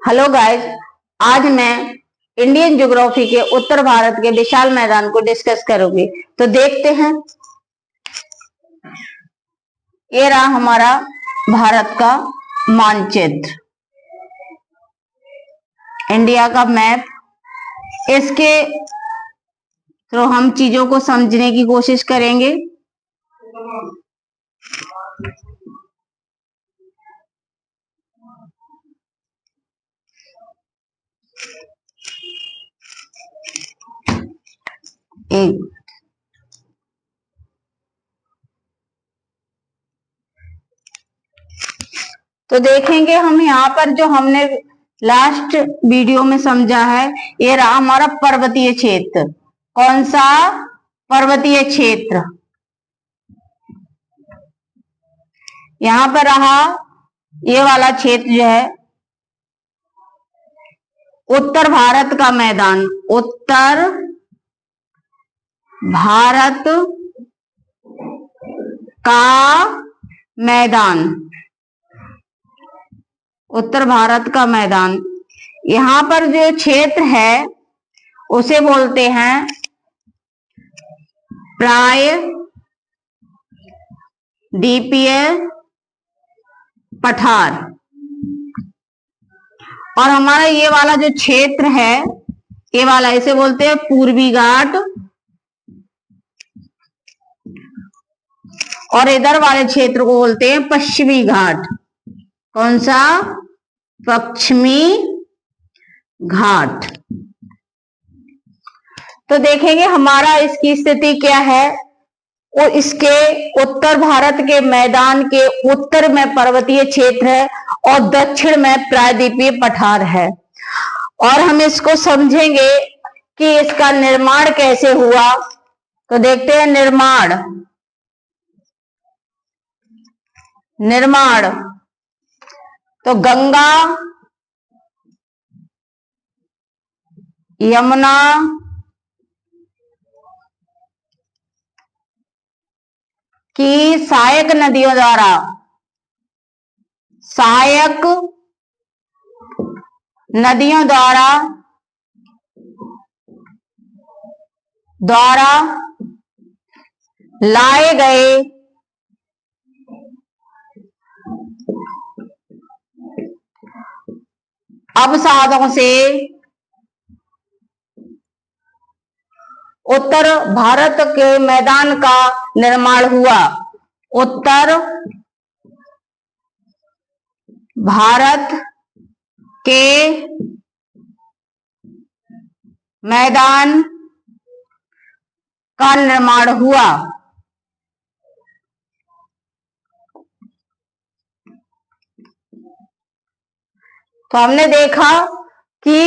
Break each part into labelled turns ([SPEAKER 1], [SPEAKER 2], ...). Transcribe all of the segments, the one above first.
[SPEAKER 1] Hello guys, आज मैं Indian geography के उत्तर भारत के विशाल मैदान को डिस्कस करूंगी। तो देखते हैं। ये रहा हमारा भारत का मानचित्र, इंडिया का मैप। इसके थ्रू हम चीजों को समझने की कोशिश करेंगे। तो देखेंगे हम यहाँ पर जो हमने लास्ट वीडियो में समझा है, ये रहा हमारा पर्वतीय क्षेत्र। कौन सा पर्वतीय क्षेत्र? यहाँ पर रहा ये वाला क्षेत्र जो है उत्तर भारत का मैदान। उत्तर भारत का मैदान, उत्तर भारत का मैदान। यहाँ पर जो क्षेत्र है उसे बोलते हैं प्राय द्वीपीय पठार। और हमारा ये वाला जो क्षेत्र है, ये वाला, इसे बोलते हैं पूर्वी घाट। और इधर वाले क्षेत्र को बोलते हैं पश्चिमी घाट। कौन सा? पश्चिमी घाट। तो देखेंगे हमारा इसकी स्थिति क्या है। और इसके उत्तर भारत के मैदान के उत्तर में पर्वतीय क्षेत्र है और दक्षिण में प्रायद्वीपीय पठार है। और हम इसको समझेंगे कि इसका निर्माण कैसे हुआ। तो देखते हैं निर्माण। तो गंगा, यमुना, की सहायक नदियों द्वारा लाए गए अवसादों से उत्तर भारत के मैदान का निर्माण हुआ। उत्तर भारत के मैदान का निर्माण हुआ। तो हमने देखा कि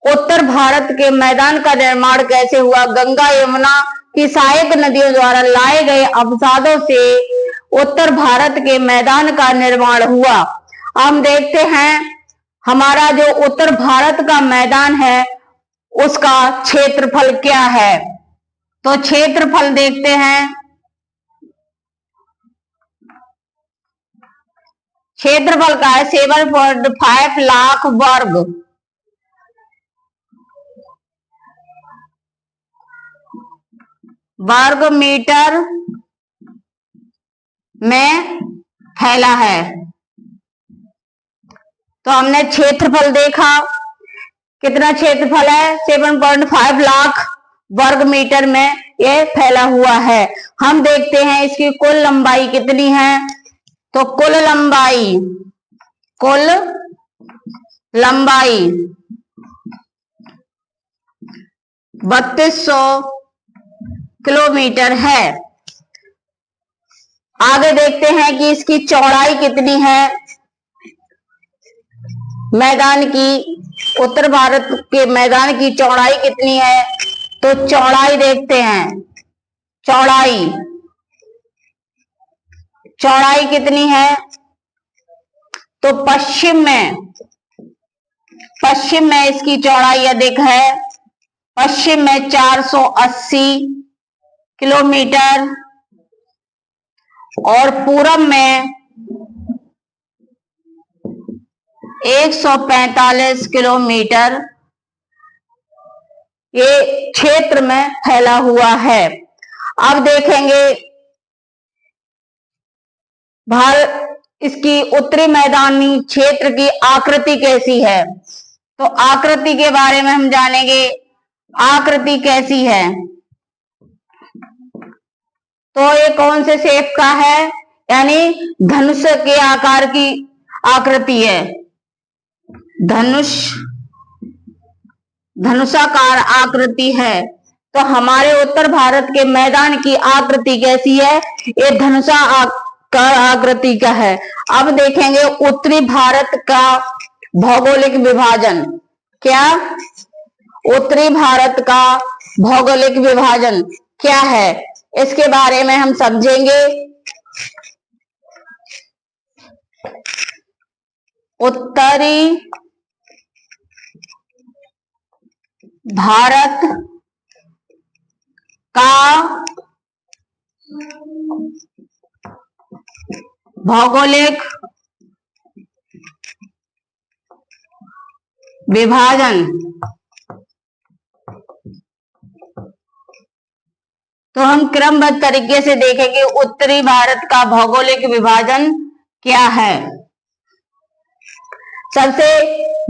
[SPEAKER 1] उत्तर भारत के मैदान का निर्माण कैसे हुआ। गंगा यमुना की सहायक नदियों द्वारा लाए गए अवसादों से उत्तर भारत के मैदान का निर्माण हुआ। हम देखते हैं हमारा जो उत्तर भारत का मैदान है उसका क्षेत्रफल क्या है। तो क्षेत्रफल देखते हैं। क्षेत्रफल का है 7.5 लाख वर्ग मीटर में फैला है। तो हमने क्षेत्रफल देखा, कितना क्षेत्रफल है? 7.5 लाख वर्ग मीटर में ये फैला हुआ है। हम देखते हैं इसकी कुल लंबाई कितनी है। तो कुल लंबाई 3200 किलोमीटर है। आगे देखते हैं कि इसकी चौड़ाई कितनी है। मैदान की, उत्तर भारत के मैदान की चौड़ाई कितनी है। तो चौड़ाई देखते हैं। चौड़ाई कितनी है। तो पश्चिम में इसकी चौड़ाई अधिक है। पश्चिम में 480 किलोमीटर और पूरब में 145 किलोमीटर ये क्षेत्र में फैला हुआ है। अब देखेंगे भारत इसकी उत्तरी मैदानी क्षेत्र की आकृति कैसी है। तो आकृति के बारे में हम जानेंगे, आकृति कैसी है। तो ये कौन से शेप का है, यानी धनुष के आकार की आकृति है। धनुषाकार आकृति है। तो हमारे उत्तर भारत के मैदान की आकृति कैसी है, ये धनुषाकार आकृति का है। अब देखेंगे उत्तरी भारत का भौगोलिक विभाजन। क्या उत्तरी भारत का भौगोलिक विभाजन क्या है, इसके बारे में हम समझेंगे। उत्तरी भारत का भौगोलिक विभाजन। तो हम क्रमबद्ध तरीके से देखेंगे उत्तरी भारत का भौगोलिक विभाजन क्या है। सबसे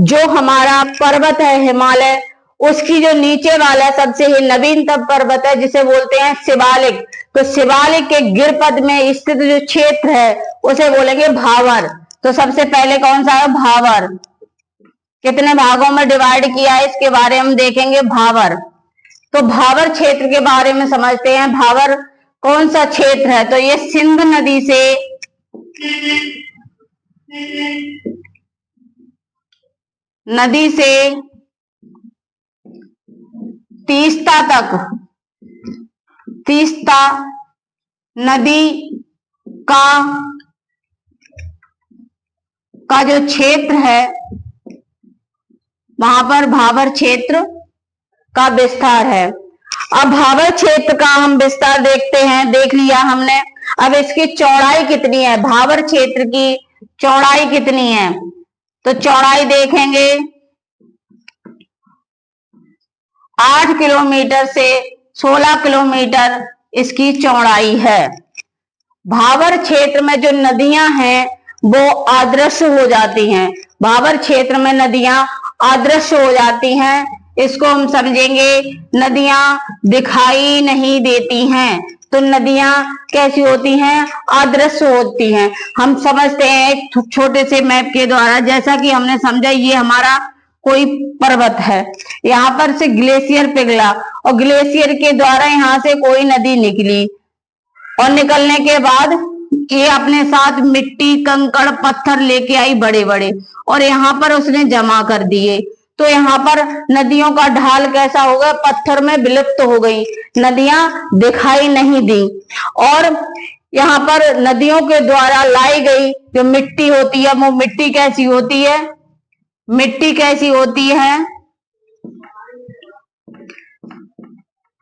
[SPEAKER 1] जो हमारा पर्वत है हिमालय, उसकी जो नीचे वाला सबसे ही नवीनतम पर्वत है जिसे बोलते हैं शिवालिक। तो शिवालिक के गिरपद में स्थित जो क्षेत्र है उसे बोलेंगे भावर। तो सबसे पहले कौन सा है, भावर। कितने भागों में डिवाइड किया है इसके बारे में हम देखेंगे, भावर। तो भावर क्षेत्र के बारे में समझते हैं। भावर कौन सा क्षेत्र है, तो ये सिंध नदी से तीस्ता नदी का जो क्षेत्र है वहां पर भावर क्षेत्र का विस्तार है। अब भावर क्षेत्र का हम विस्तार देखते हैं, देख लिया हमने। अब इसकी चौड़ाई कितनी है, भावर क्षेत्र की चौड़ाई कितनी है, तो चौड़ाई देखेंगे 8 किलोमीटर से 16 किलोमीटर इसकी चौड़ाई है। भावर क्षेत्र में जो नदियां हैं वो अदृश्य हो जाती हैं। भावर क्षेत्र में नदियां अदृश्य हो जाती हैं, इसको हम समझेंगे नदियां दिखाई नहीं देती हैं। तो नदियां कैसी होती हैं, अदृश्य होती हैं। हम समझते हैं एक छोटे से मैप के द्वारा, जैसा कि हमने समझा ये हमारा कोई पर्वत है, यहाँ पर से ग्लेशियर पिघला और ग्लेशियर के द्वारा यहाँ से कोई नदी निकली और निकलने के बाद ये अपने साथ मिट्टी कंकड़ पत्थर लेके आई बड़े बड़े, और यहाँ पर उसने जमा कर दिए। तो यहाँ पर नदियों का ढाल कैसा हो गया, पत्थर में विलुप्त हो गई, नदियां दिखाई नहीं दी। और यहाँ पर नदियों के द्वारा लाई गई जो मिट्टी होती है वो मिट्टी कैसी होती है, मिट्टी कैसी होती है,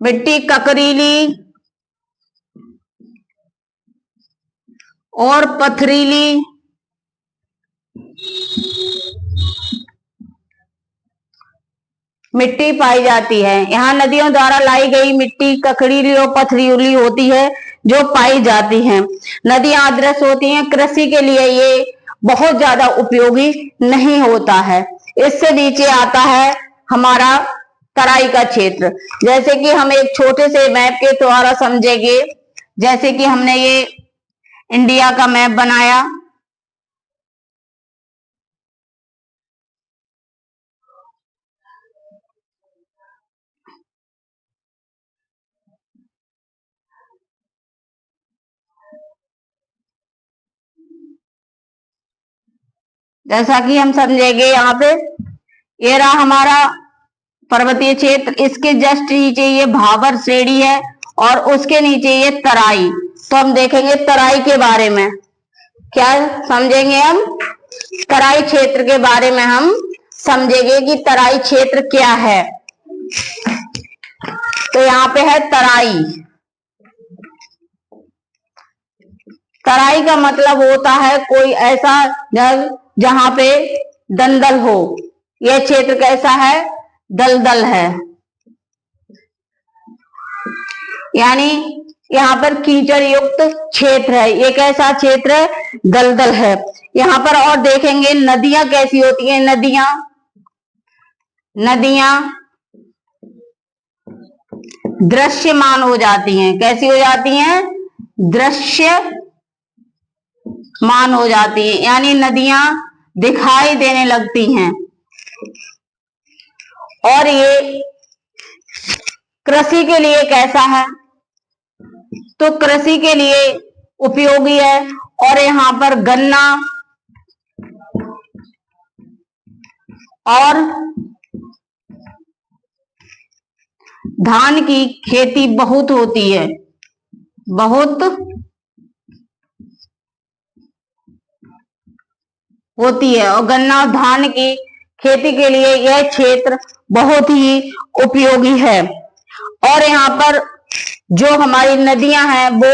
[SPEAKER 1] मिट्टी ककरीली और पथरीली मिट्टी पाई जाती है। यहाँ नदियों द्वारा लाई गई मिट्टी ककरीली और पथरीली होती है जो पाई जाती हैं। नदियां अदृश्य होती हैं, कृषि के लिए ये बहुत ज्यादा उपयोगी नहीं होता है। इससे नीचे आता है हमारा तराई का क्षेत्र। जैसे कि हम एक छोटे से मैप के द्वारा समझेंगे, जैसे कि हमने ये इंडिया का मैप बनाया, जैसा कि हम समझेंगे यहाँ पे ये रहा हमारा पर्वतीय क्षेत्र, इसके जस्ट नीचे ये भावर श्रेणी है और उसके नीचे ये तराई। तो हम देखेंगे तराई के बारे में, क्या समझेंगे हम, तराई क्षेत्र के बारे में हम समझेंगे कि तराई क्षेत्र क्या है। तो यहाँ पे है तराई। तराई का मतलब होता है कोई ऐसा जगह जहां पे दलदल हो। यह क्षेत्र कैसा है? दलदल है, यानी यहाँ पर कीचड़ युक्त क्षेत्र है। ये कैसा क्षेत्र है? दलदल है। यहाँ पर और देखेंगे नदियां कैसी होती हैं। नदियां दृश्यमान हो जाती हैं। कैसी हो जाती हैं? दृश्यमान हो जाती हैं, यानी नदियां दिखाई देने लगती हैं। और ये कृषि के लिए कैसा है? तो कृषि के लिए उपयोगी है। और यहाँ पर गन्ना और धान की खेती बहुत होती है, बहुत होती है। और गन्ना और धान की खेती के लिए यह क्षेत्र बहुत ही उपयोगी है। और यहाँ पर जो हमारी नदियां हैं वो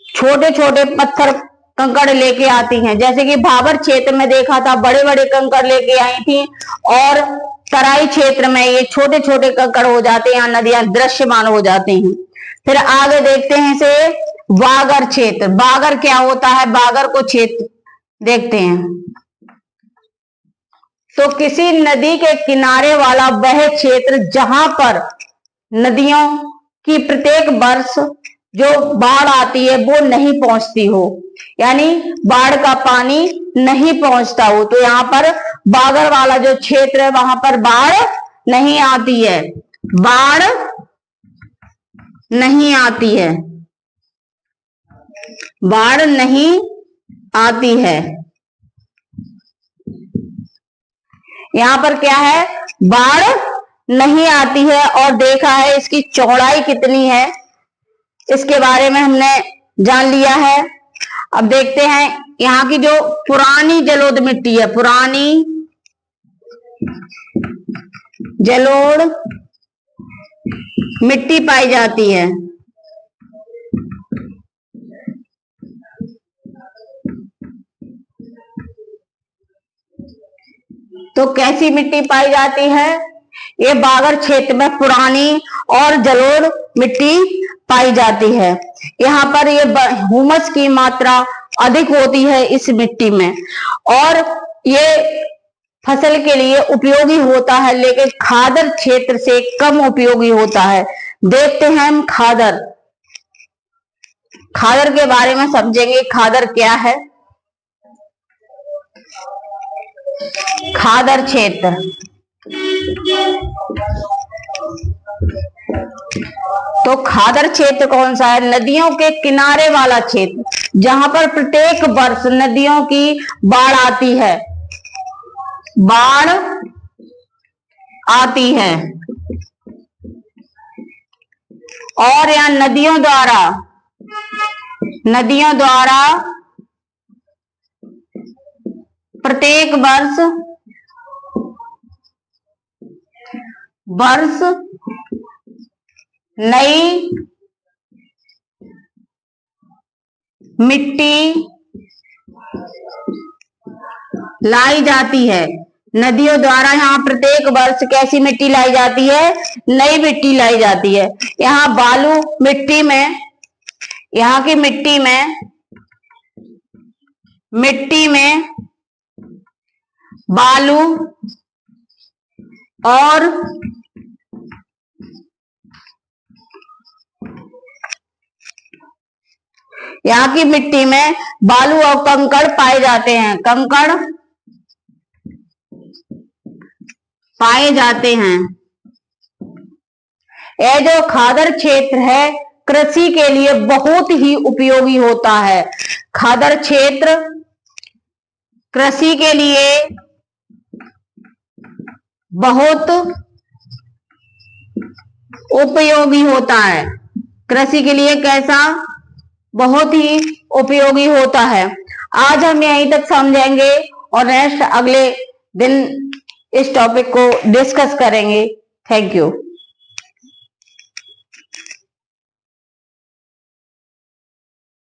[SPEAKER 1] छोटे छोटे पत्थर कंकड़ लेके आती हैं। जैसे कि भाबर क्षेत्र में देखा था, बड़े बड़े कंकड़ लेके आई थी, और तराई क्षेत्र में ये छोटे छोटे कंकड़ हो जाते हैं, नदियां दृश्यमान हो जाती हैं। फिर आगे देखते हैं इसे बागर क्षेत्र। बागर क्या होता है? बागर को क्षेत्र देखते हैं। तो किसी नदी के किनारे वाला वह क्षेत्र जहां पर नदियों की प्रत्येक वर्ष जो बाढ़ आती है वो नहीं पहुंचती हो, यानी बाढ़ का पानी नहीं पहुंचता हो, तो यहाँ पर बागर वाला जो क्षेत्र है वहां पर बाढ़ नहीं आती है। बाढ़ नहीं आती है, बाढ़ नहीं आती है। यहाँ पर क्या है? बाढ़ नहीं आती है। और देखा है इसकी चौड़ाई कितनी है, इसके बारे में हमने जान लिया है। अब देखते हैं यहाँ की जो पुरानी जलोढ़ मिट्टी है, पुरानी जलोढ़ मिट्टी पाई जाती है। तो कैसी मिट्टी पाई जाती है? ये बागर क्षेत्र में पुरानी और जलोढ़ मिट्टी पाई जाती है। यहाँ पर ये ह्यूमस की मात्रा अधिक होती है इस मिट्टी में, और ये फसल के लिए उपयोगी होता है, लेकिन खादर क्षेत्र से कम उपयोगी होता है। देखते हैं हम खादर के बारे में समझेंगे। खादर क्या है? खादर क्षेत्र तो खादर क्षेत्र कौन सा है? नदियों के किनारे वाला क्षेत्र, जहां पर प्रत्येक वर्ष नदियों की बाढ़ आती है, बाढ़ आती है। और यहाँ नदियों द्वारा प्रत्येक वर्ष नई मिट्टी लाई जाती है। नदियों द्वारा यहाँ प्रत्येक वर्ष कैसी मिट्टी लाई जाती है? नई मिट्टी लाई जाती है। यहाँ बालू मिट्टी में, यहाँ की मिट्टी में बालू और यहाँ की मिट्टी में बालू और कंकड़ पाए जाते हैं, कंकड़ पाए जाते हैं। यह जो खादर क्षेत्र है कृषि के लिए बहुत ही उपयोगी होता है। खादर क्षेत्र कृषि के लिए बहुत उपयोगी होता है। कृषि के लिए कैसा? बहुत ही उपयोगी होता है। आज हम यहीं तक समझेंगे और नेक्स्ट अगले दिन इस टॉपिक को डिस्कस करेंगे। Thank you.